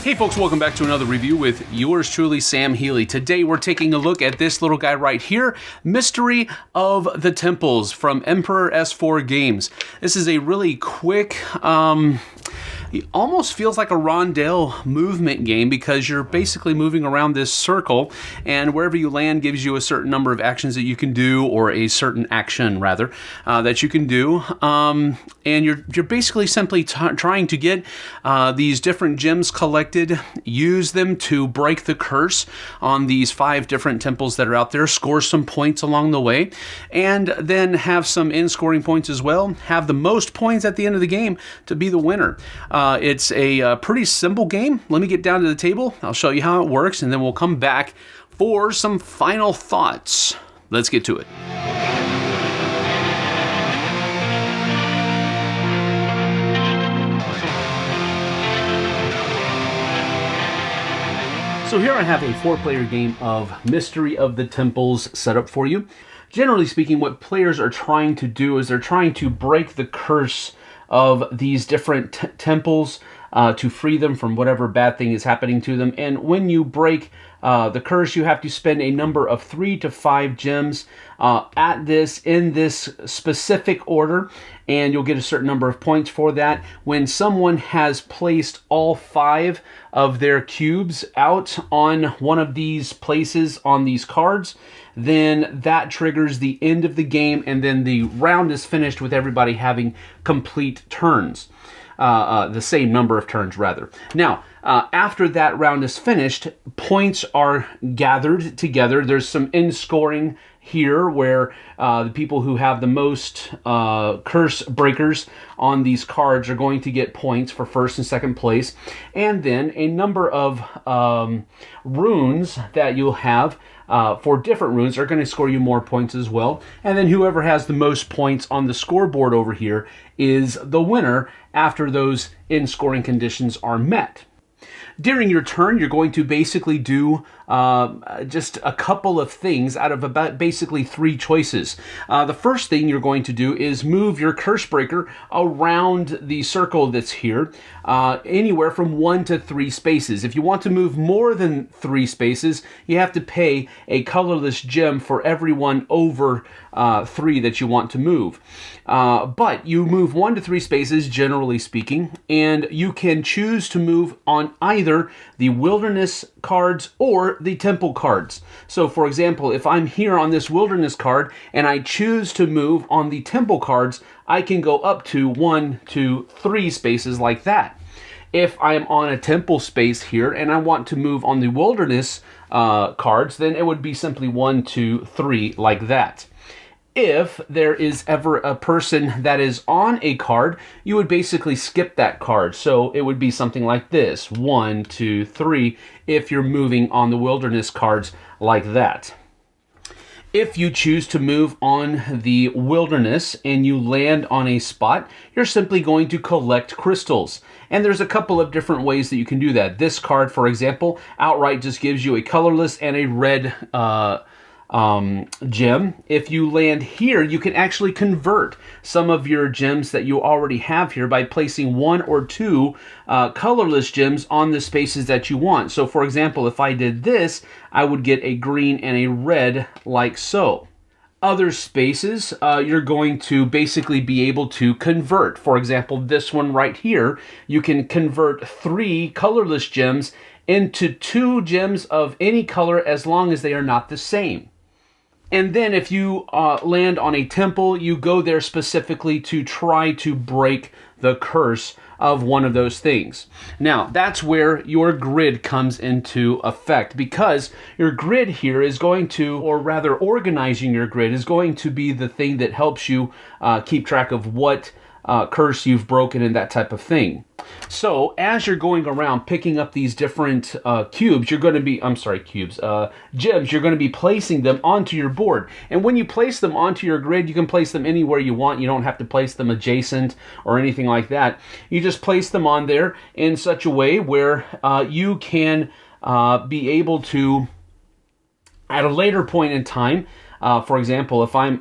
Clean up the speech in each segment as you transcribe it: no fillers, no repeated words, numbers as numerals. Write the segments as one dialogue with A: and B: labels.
A: Hey folks, welcome back to another review with yours truly, Sam Healey. Today we're taking a look at this little guy right here, Mystery of the Temples from Emperor S4 Games. This is a really quick, it almost feels like a rondel movement game because you're basically moving around this circle, and wherever you land gives you a certain number of actions that you can do, or a certain action rather, that you can do. And you're basically simply trying to get these different gems collected, use them to break the curse on these 5 different temples that are out there, score some points along the way, and then have some end scoring points as well. Have the most points at the end of the game to be the winner. It's a pretty simple game. Let me get down to the table. I'll show you how it works, and then we'll come back for some final thoughts. Let's get to it. So here I have a 4-player game of Mystery of the Temples set up for you. Generally speaking, what players are trying to do is they're trying to break the curse of these different temples to free them from whatever bad thing is happening to them. And when you break the curse, you have to spend a number of 3 to 5 gems in this specific order, and you'll get a certain number of points for that. When someone has placed all 5 of their cubes out on one of these places on these cards, then that triggers the end of the game, and then the round is finished with everybody having complete turns. The same number of turns, rather. Now, after that round is finished, points are gathered together. There's some end scoring here where the people who have the most curse breakers on these cards are going to get points for first and second place. And then a number of runes that you'll have for different runes are going to score you more points as well. And then whoever has the most points on the scoreboard over here is the winner after those end scoring conditions are met. During your turn, you're going to basically do just a couple of things out of about basically 3 choices. The first thing you're going to do is move your curse breaker around the circle that's here, anywhere from 1 to 3 spaces. If you want to move more than 3 spaces, you have to pay a colorless gem for every one over 3 that you want to move. But you move 1 to 3 spaces, generally speaking, and you can choose to move on either the wilderness cards or the temple cards. So for example, if I'm here on this wilderness card and I choose to move on the temple cards, I can go up to 1, 2, 3 spaces like that. If I'm on a temple space here and I want to move on the wilderness cards, then it would be simply 1, 2, 3 like that. If there is ever a person that is on a card, you would basically skip that card. So it would be something like this, 1, 2, 3, if you're moving on the wilderness cards like that. If you choose to move on the wilderness and you land on a spot, you're simply going to collect crystals. And there's a couple of different ways that you can do that. This card, for example, outright just gives you a colorless and a red gem. If you land here, you can actually convert some of your gems that you already have here by placing 1 or 2 colorless gems on the spaces that you want. So for example, if I did this, I would get a green and a red like so. Other spaces, you're going to basically be able to convert. For example, this one right here, you can convert 3 colorless gems into 2 gems of any color as long as they are not the same. And then if you land on a temple, you go there specifically to try to break the curse of one of those things. Now, that's where your grid comes into effect, because your grid here is going to, or rather organizing your grid, is going to be the thing that helps you keep track of what curse you've broken and that type of thing. So as you're going around picking up these different gems, you're going to be placing them onto your board. And when you place them onto your grid, you can place them anywhere you want. You don't have to place them adjacent or anything like that. You just place them on there in such a way where you can be able to, at a later point in time, for example, if I'm,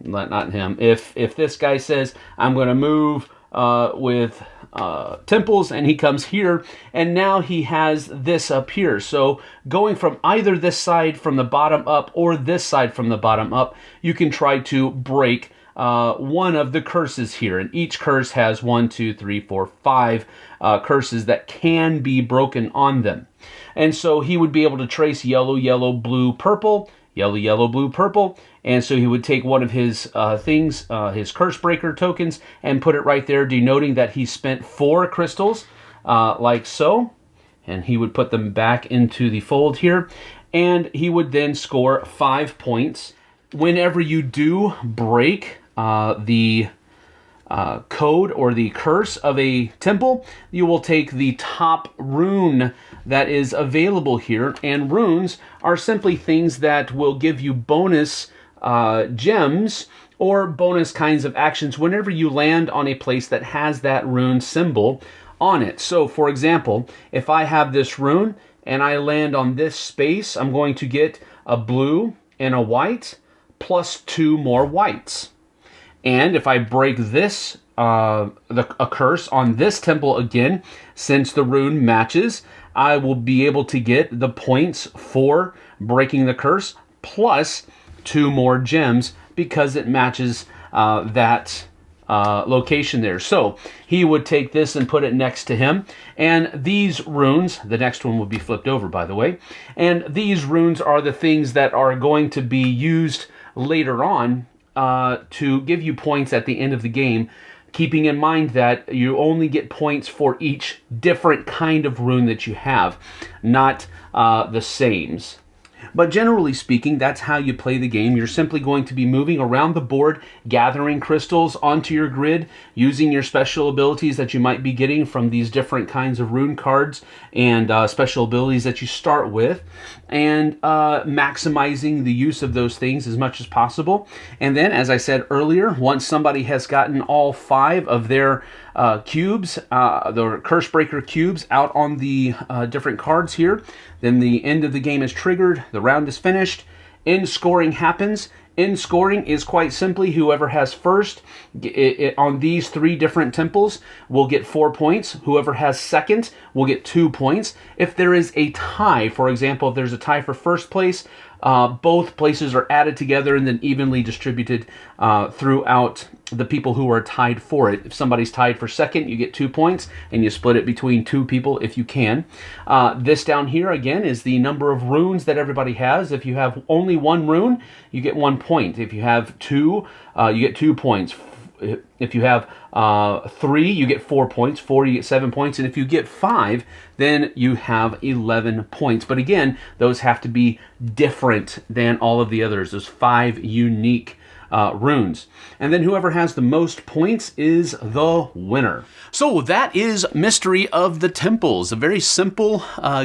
A: not him, if this guy says, I'm going to move with temples, and he comes here, and now he has this up here. So going from either this side from the bottom up or this side from the bottom up, you can try to break one of the curses here, and each curse has 1, 2, 3, 4, 5 curses that can be broken on them. And so he would be able to trace yellow, yellow, blue, purple, yellow, yellow, blue, purple. And so he would take one of his his curse breaker tokens, and put it right there, denoting that he spent 4 crystals, like so. And he would put them back into the fold here, and he would then score 5 points. Whenever you do break the code or the curse of a temple, you will take the top rune that is available here, and runes are simply things that will give you bonus gems or bonus kinds of actions whenever you land on a place that has that rune symbol on it. So for example, if I have this rune and I land on this space, I'm going to get a blue and a white plus 2 more whites. And if I break this a curse on this temple again, since the rune matches, I will be able to get the points for breaking the curse plus 2 more gems because it matches that location there. So he would take this and put it next to him, and these runes, the next one will be flipped over, by the way, and these runes are the things that are going to be used later on to give you points at the end of the game, keeping in mind that you only get points for each different kind of rune that you have, not the sames. But generally speaking, that's how you play the game. You're simply going to be moving around the board, gathering crystals onto your grid, using your special abilities that you might be getting from these different kinds of rune cards and special abilities that you start with, and maximizing the use of those things as much as possible. And then, as I said earlier, once somebody has gotten all 5 of their cubes, the curse breaker cubes, out on the different cards here, then the end of the game is triggered, the round is finished, end scoring happens. End scoring is quite simply whoever has first on these 3 different temples will get 4 points. Whoever has second will get 2 points. If there is a tie, for example, if there's a tie for first place, both places are added together and then evenly distributed throughout the people who are tied for it. If somebody's tied for second, you get 2 points, and you split it between 2 people if you can. This down here, again, is the number of runes that everybody has. If you have only 1 rune, you get 1 point. If you have 2, you get 2 points. If you have 3, you get 4 points. 4, you get 7 points. And if you get 5, then you have 11 points. But again, those have to be different than all of the others. Those 5 unique runes. And then whoever has the most points is the winner. So that is Mystery of the Temples. A very simple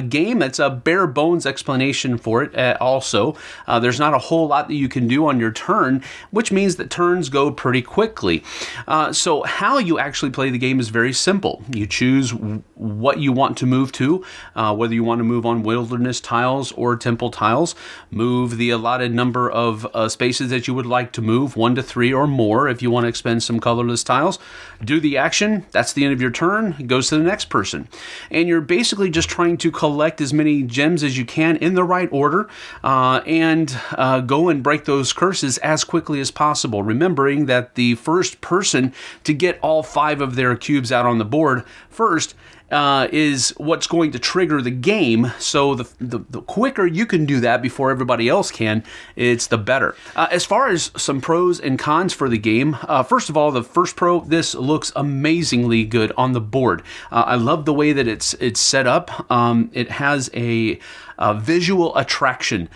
A: game. It's a bare bones explanation for it also. There's not a whole lot that you can do on your turn, which means that turns go pretty quickly. So how you actually play the game is very simple. You choose what you want to move to, whether you want to move on wilderness tiles or temple tiles. Move the allotted number of spaces that you would like to move, 1 to 3 or more if you want to expend some colorless tiles. Do the action. That's the end of your turn. It goes to the next person. And you're basically just trying to collect as many gems as you can in the right order and go and break those curses as quickly as possible, remembering that the first person to get all 5 of their cubes out on the board first is what's going to trigger the game. So the quicker you can do that before everybody else can, it's the better. As far as some pros and cons for the game, first of all, the first pro, this looks amazingly good on the board. I love the way that it's set up. It has a visual attraction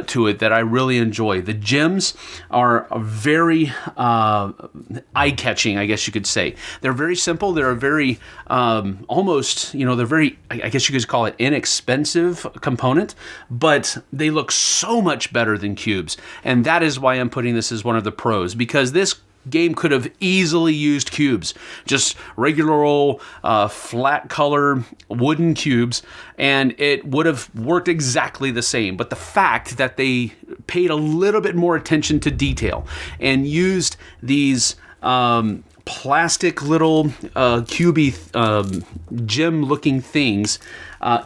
A: to it that I really enjoy. The gems are very eye-catching, I guess you could say. They're very simple. They're a very almost, they're very, I guess you could call it inexpensive component, but they look so much better than cubes. And that is why I'm putting this as one of the pros, because this game could have easily used cubes, just regular old flat color wooden cubes, and it would have worked exactly the same. But the fact that they paid a little bit more attention to detail and used these plastic little cubey gem-looking things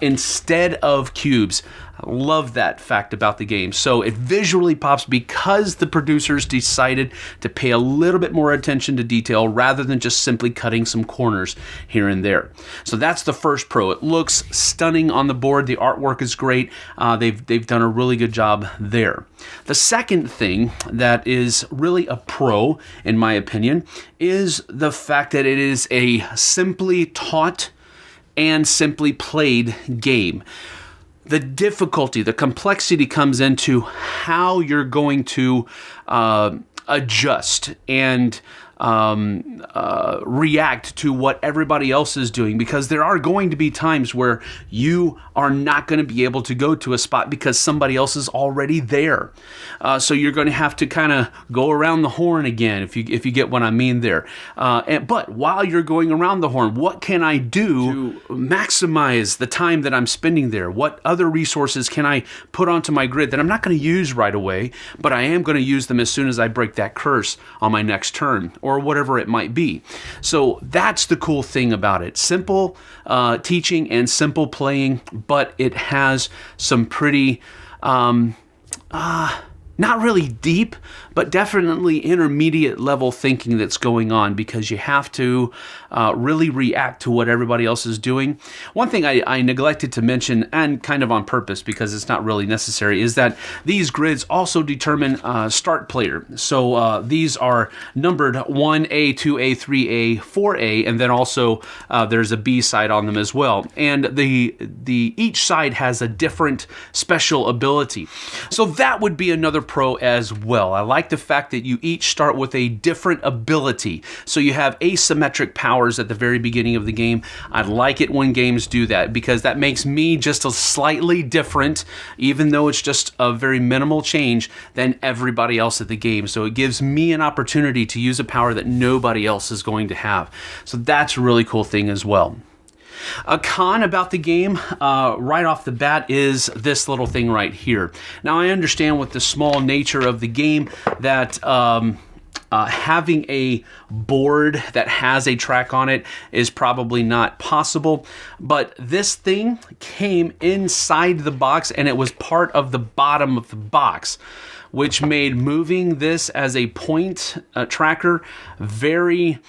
A: instead of cubes. I love that fact about the game. So it visually pops because the producers decided to pay a little bit more attention to detail rather than just simply cutting some corners here and there. So that's the first pro. It looks stunning on the board. The artwork is great. They've done a really good job there. The second thing that is really a pro, in my opinion, is the fact that it is a simply taught and simply played game. The difficulty, the complexity comes into how you're going to adjust and react to what everybody else is doing, because there are going to be times where you are not going to be able to go to a spot because somebody else is already there. So you're going to have to kind of go around the horn again, if you get what I mean there. But while you're going around the horn, what can I do to maximize the time that I'm spending there? What other resources can I put onto my grid that I'm not going to use right away, but I am going to use them as soon as I break that curse on my next turn, or whatever it might be. So that's the cool thing about it. Simple teaching and simple playing, but it has some pretty, not really deep, but definitely intermediate level thinking that's going on, because you have to really react to what everybody else is doing. One thing I neglected to mention, and kind of on purpose because it's not really necessary, is that these grids also determine start player. So these are numbered 1A, 2A, 3A, 4A, and then also there's a B side on them as well. And each side has a different special ability. So that would be another pro as well. I like the fact that you each start with a different ability. So you have asymmetric powers at the very beginning of the game. I like it when games do that, because that makes me just a slightly different, even though it's just a very minimal change, than everybody else at the game. So it gives me an opportunity to use a power that nobody else is going to have. So that's a really cool thing as well. A con about the game right off the bat is this little thing right here. Now, I understand with the small nature of the game that having a board that has a track on it is probably not possible, but this thing came inside the box and it was part of the bottom of the box, which made moving this as a point tracker very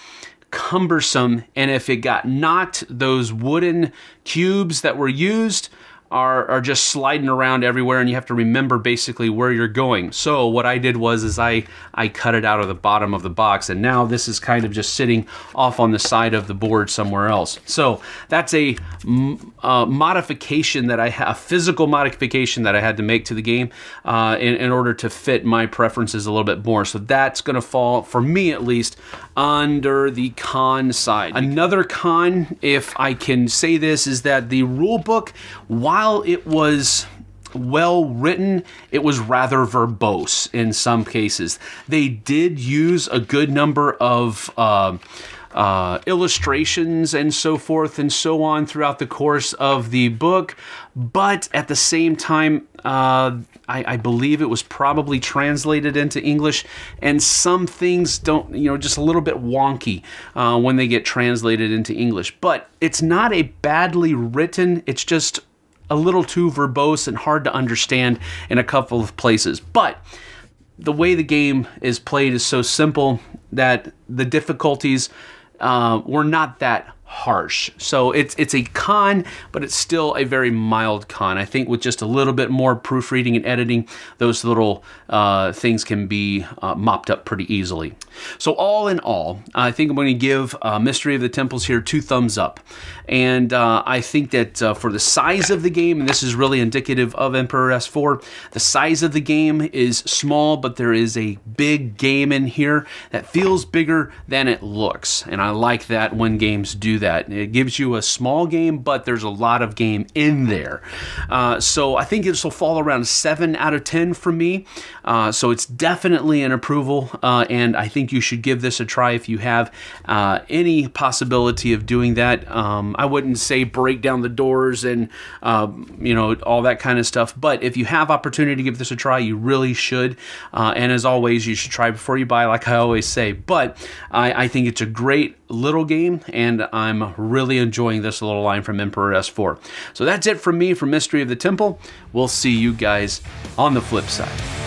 A: cumbersome. And if it got knocked, those wooden cubes that were used are just sliding around everywhere, and you have to remember basically where you're going. So what I did was I cut it out of the bottom of the box, and now this is kind of just sitting off on the side of the board somewhere else. So that's a modification that I have, a physical modification that I had to make to the game in order to fit my preferences a little bit more. So that's going to fall, for me at least, under the con side. Another con, if I can say this, is that the rule book, while it was well written, it was rather verbose in some cases. They did use a good number of illustrations and so forth and so on throughout the course of the book, but at the same time, I believe it was probably translated into English, and some things don't, just a little bit wonky when they get translated into English. But it's not a badly written, it's just a little too verbose and hard to understand in a couple of places. But the way the game is played is so simple that the difficulties were not that harsh. So it's a con, but it's still a very mild con. I think with just a little bit more proofreading and editing, those little things can be mopped up pretty easily. So all in all, I think I'm going to give Mystery of the Temples here 2 thumbs up. And I think that for the size of the game, and this is really indicative of Emperor S4, the size of the game is small, but there is a big game in here that feels bigger than it looks. And I like that when games do do that. It gives you a small game, but there's a lot of game in there. So I think this will fall around 7 out of 10 for me. So it's definitely an approval, and I think you should give this a try if you have any possibility of doing that. I wouldn't say break down the doors and all that kind of stuff, but if you have opportunity to give this a try, you really should. And as always, you should try before you buy, like I always say. But I think it's a great little game, and I'm really enjoying this little line from Emperor S4. So that's it from me for Mystery of the Temple. We'll see you guys on the flip side.